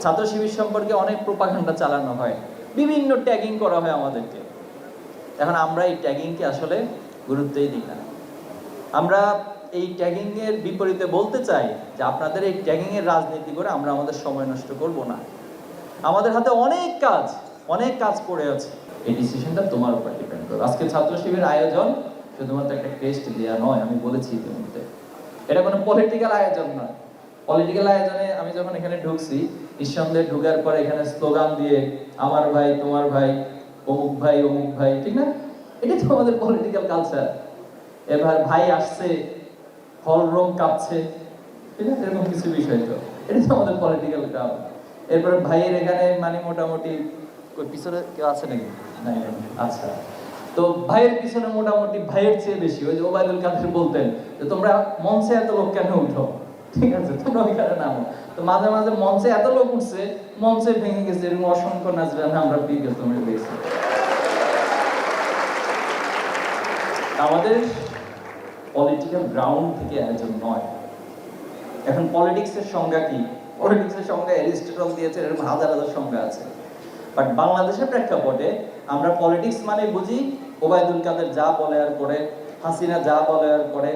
ছাত্র শিবির সম্পর্কে অনেক প্রোপাগান্ডা চালানো হয়, বিভিন্ন ট্যাগিং করা হয় আমাদেরকে। এখন আমরা এই ট্যাগিংকে আসলে গুরুত্বই দিই না। আমরা এই ট্যাগিং এর বিপরীতে বলতে চাই যে আপনাদের এই ট্যাগিং এর রাজনীতি করে আমরা আমাদের সময় নষ্ট করব না। আমাদের হাতে অনেক কাজ পড়ে আছে। এই ডিসিশনটা তোমার উপর ডিপেন্ড করবে। আজকে ছাত্র শিবিরের আয়োজন শুধুমাত্র একটা টেস্ট দেওয়া নয়, আমি বলেছি ইতিমধ্যে। এটা কোনো পলিটিক্যাল আয়োজন নয়। পলিটিক্যাল আয়োজনে আমি যখন এখানে ঢুকছি, নিঃসন্দেহে ঢুকার পরে এখানে স্লোগান দিয়ে আমার ভাই তোমার ভাই, অমুক ভাই, ঠিক না? এটা তো আমাদের পলিটিক্যাল কালচার। এবার ভাই আসছে, হল রুম কাঁপছে, ঠিক আছে, এরকম কিছু বিষয় তো এটা তো আমাদের পলিটিক্যাল গ্রাউন্ড। এরপরে ভাইয়ের এখানে মানে মোটামুটি পিছনে কেউ আছে নাকি? নাই। আচ্ছা, তো ভাইয়ের পিছনে মোটামুটি ভাইয়ের চেয়ে বেশি। ওই যে ওবায়দুল কাদের বলতেন যে তোমরা মঞ্চে এত লোক কেন উঠো, ঠিক আছে, তোমরা ওইখানে নামো। তো মাঝে মাঝে মঞ্চে এত লোক উঠছে, মঞ্চে ভেঙে গেছে, এরকম অসংখ্য নাজরানা আমরা তোমরা পেয়েছি। আমাদের পলিটিক্যাল গ্রাউন্ড থেকে আয়োজন নয়। এখন পলিটিক্সের সংজ্ঞা কি? পলিটিক্সের সংজ্ঞা এরিস্টটল দিয়েছে, এরকম হাজার সংজ্ঞা আছে। বাট বাংলাদেশের প্রেক্ষাপটে আমরা পলিটিক্স মানে বুঝি ওবায়দুল কাদের যা বলে আর করে, হাসিনা যা বলে আর করে,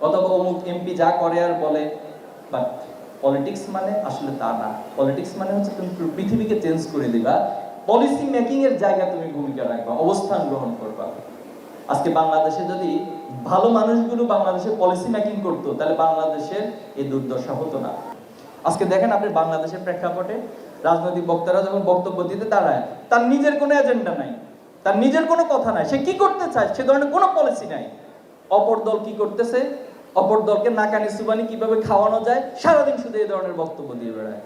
অথবা অমুক এমপি যা করে আর বলে। বাট পলিটিক্স মানে আসলে তা না। পলিটিক্স মানে হচ্ছে তুমি পৃথিবীকে চেঞ্জ করে দিবা, পলিসি মেকিং এর জায়গা তুমি ভূমিকা রাখবা, অবস্থান গ্রহণ করবা। আজকে বাংলাদেশে যদি ভালো মানুষগুলো বাংলাদেশের পলিসি মেকিং করতো, তাহলে বাংলাদেশের এই দুর্দশা হতো না। আজকে দেখেন আপনি বাংলাদেশের প্রেক্ষাপটে রাজনৈতিক বক্তারা যখন বক্তব্য দিতে দাঁড়ায়, তার নিজের কোনো এজেন্ডা নাই, তার নিজের কোনো কথা নাই, সে কি করতে চায় সে ধরনের কোনো পলিসি নাই। অপর দল কি করতেছে, অপর দলকে নাকানি সুবানি কিভাবে খাওয়ানো যায়, সারাদিন শুধু এই ধরনের বক্তব্য দিয়ে বেড়ায়।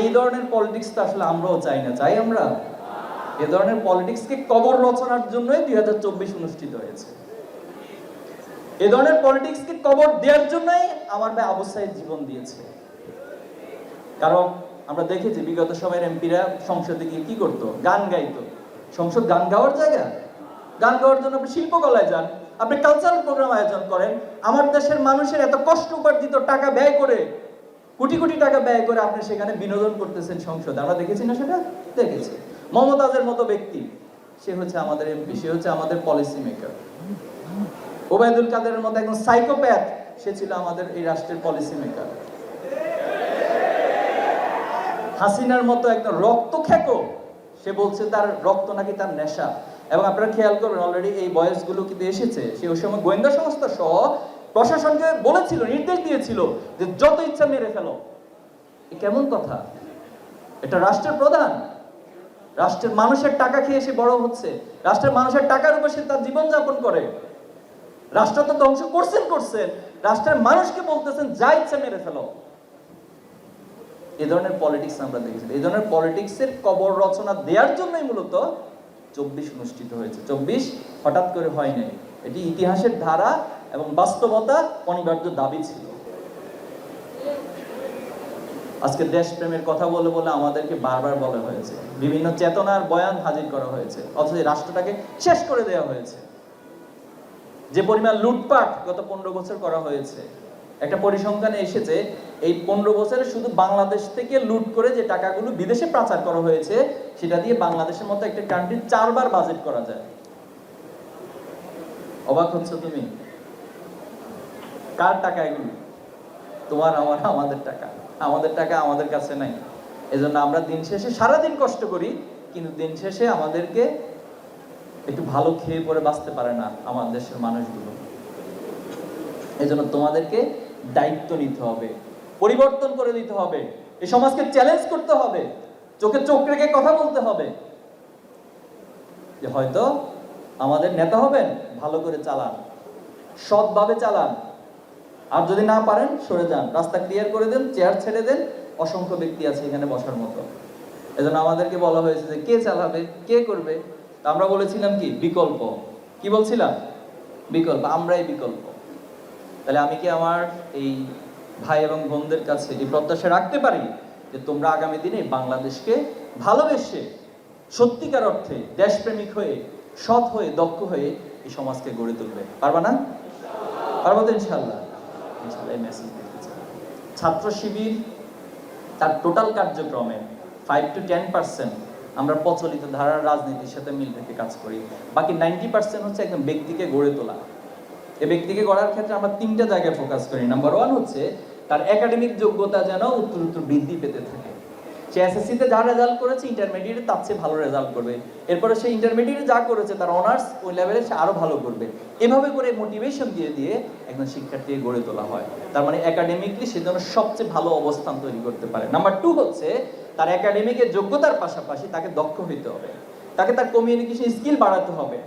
এই ধরনের পলিটিক্স তো আসলে আমরাও চাই না। চাই আমরা? এ ধরনের পলিটিক্সকে কবর রচনার জন্যই 2024 অনুষ্ঠিত হয়েছে। এ ধরনের পলিটিক্সকে কবর দেওয়ার জন্যই আমার ভাই আবু সাইদ জীবন দিয়েছে। কারণ আমরা দেখেছি বিগত সময়ের এমপিরা সংসদে গিয়ে কি করতো? গান গাইতো। সংসদ গান গাওয়ার জায়গা? গান গাওয়ার জন্য আপনি শিল্পকলায় যান, আপনি কালচারাল প্রোগ্রাম আয়োজন করেন। আমার দেশের মানুষের এত কষ্ট উপার্জিত টাকা ব্যয় করে, কোটি কোটি টাকা ব্যয় করে আপনি সেখানে বিনোদন করতেছেন সংসদে। আমরা দেখেছি না সেটা? দেখেছি। মমতাজের মতো ব্যক্তি, সে হচ্ছে আমাদের এমপি, সে হচ্ছে আমাদের পলিসি মেকার। ওবায়দুল কাদেরের মতো একজন সাইকোপ্যাথ, সে ছিল আমাদের এই রাষ্ট্রের পলিসি মেকার। হাসিনার মতো একটা রক্ত খেকো, সে বলছে তার রক্ত নাকি তার নেশা। এবং আপনারা খেয়াল করবেন অলরেডি এই বয়সগুলো কিন্তু এসেছে। সে ওই সময় গোয়েন্দা সংস্থা সহ প্রশাসনকে বলেছিল, নির্দেশ দিয়েছিল যে যত ইচ্ছা মেরে ফেলো। কেমন কথা? এটা রাষ্ট্রের প্রধান, রাষ্ট্রের মানুষের টাকা খেয়ে সে বড় হচ্ছে, রাষ্ট্রের মানুষের টাকার উপর সে তার জীবন যাপন করে। রাষ্ট্র তো ধ্বংস করছেন, রাষ্ট্রের মানুষকে বলতেছেন যা ইচ্ছা মেরে ফেলো। এই ধরনের পলিটিক্স আমরা দেখেছি। এই ধরনের পলিটিক্সের কবর রচনা দেওয়ার জন্যই মূলত 24 অনুষ্ঠিত হয়েছে। 24 হঠাৎ করে হয় নাই, এটি ইতিহাসের ধারা এবং বাস্তবতা অনিবার্য দাবি ছিল। আজকে দেশপ্রেমের কথা বলে বলে আমাদেরকে বারবার বলা হয়েছে, বিভিন্ন চেতনার বয়ান হাজির করা হয়েছে, অথচ রাষ্ট্রটাকে শেষ করে দেওয়া হয়েছে। যে পরিমাণ লুটপাট গত 15 বছর করা হয়েছে, একটা পরিসংখ্যানে এসেছে এই 15 বছরে শুধু বাংলাদেশ থেকে লুট করে যে টাকাগুলো বিদেশে পাচার করা হয়েছে, সেটা দিয়ে বাংলাদেশের মতো একটা কান্ট্রি 4 বার বাজেট করা যায়। অবাক হচ্ছে তুমি? কার টাকা এগুলো? তোমার আমার, আমাদের টাকা। আমাদের টাকা আমাদের কাছে নাই। এজন্য আমরা দিন শেষে সারাদিন কষ্ট করি, কিন্তু দিন শেষে আমাদেরকে একটু ভালো খেয়ে পরে বাঁচতে পারে না আমাদের দেশের মানুষগুলো। এজন্য তোমাদেরকে দায়িত্ব নিতে হবে, পরিবর্তন করে দিতে হবে, এই সমাজকে চ্যালেঞ্জ করতে হবে, চোখে চোখ রেখে কথা বলতে হবে যে হয়তো আমাদের নেতা হবেন, ভালো করে চালান, সৎভাবে চালান। আর যদি না পারেন সরে যান, রাস্তা ক্লিয়ার করে দেন, চেয়ার ছেড়ে দেন, অসংখ্য ব্যক্তি আছে এখানে বসার মতো। এজন্য আমাদেরকে বলা হয়েছে যে কে চালাবে, কে করবে। আমরা বলেছিলাম কি? বিকল্প। কি বলছিলাম? বিকল্প। আমরাই বিকল্প। তাহলে আমি কি আমার এই ভাই এবং বোনদের কাছে এই প্রত্যাশা রাখতে পারি যে তোমরা আগামী দিনে বাংলাদেশকে ভালোবেসে সত্যিকার অর্থে দেশপ্রেমিক হয়ে, সৎ হয়ে, দক্ষ হয়ে এই সমাজকে গড়ে তুলবে? পারবা না? পারবো তো ইনশাআল্লাহ। ইনশাআল্লাহ এই মেসেজ দিতে চাই। ছাত্র শিবির তার টোটাল কার্যক্রমে 5 to 10% আমরা প্রচলিত ধারার রাজনীতির সাথে মিল রেখে কাজ করি, বাকি 90% হচ্ছে একদম ব্যক্তিকে গড়ে তোলা। এই ব্যক্তিকে গড়ার ক্ষেত্রে আমরা 3টা জায়গায় ফোকাস করি। নাম্বার 1 হচ্ছে তার একাডেমিক যোগ্যতা যেন উত্তরোত্তর বৃদ্ধি পেতে থাকে। সে এসএসসিতে যা রেজাল্ট করেছে ইন্টারমিডিয়েটে তার চেয়ে ভালো রেজাল্ট করবে, এরপরে সে ইন্টারমিডিয়েটে যা করেছে তার অনার্স ওই লেভেলে সে আরো ভালো করবে। এভাবে করে মোটিভেশন দিয়ে দিয়ে একজন শিক্ষার্থীকে গড়ে তোলা হয়। তার মানে একাডেমিকলি সে যেন সবচেয়ে ভালো অবস্থান তৈরি করতে পারে। নাম্বার 2 হচ্ছে তার একাডেমিকের যোগ্যতার পাশাপাশি তাকে দক্ষ হইতে হবে, তাকে তার কমিউনিকেশন স্কিল বাড়াতে হবে,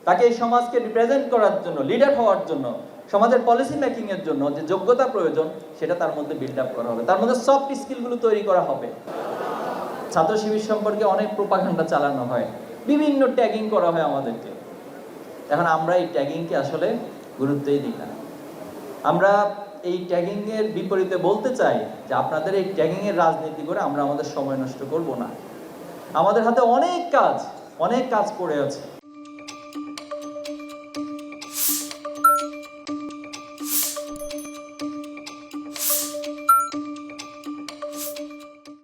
তাকে এই সমাজকে রিপ্রেজেন্ট করার জন্য, লিডার হওয়ার জন্য, সমাজের পলিসি মেকিং এর জন্য যে যোগ্যতা প্রয়োজন সেটা তার মধ্যে বিল্ড আপ করা হবে, তার মধ্যে সফট স্কিলগুলো তৈরি করা হবে। ছাত্র শিবির সম্পর্কে অনেক প্রোপাগান্ডা চালানো হয়, বিভিন্ন ট্যাগিং করা হয় আমাদেরকে। এখন আমরা এই ট্যাগিংকে আসলে গুরুত্বই দিই না। আমরা এই ট্যাগিং এর বিপরীতে বলতে চাই যে আপনাদের এই ট্যাগিং এর রাজনীতি করে আমরা আমাদের সময় নষ্ট করব না। আমাদের হাতে অনেক কাজ পড়ে আছে।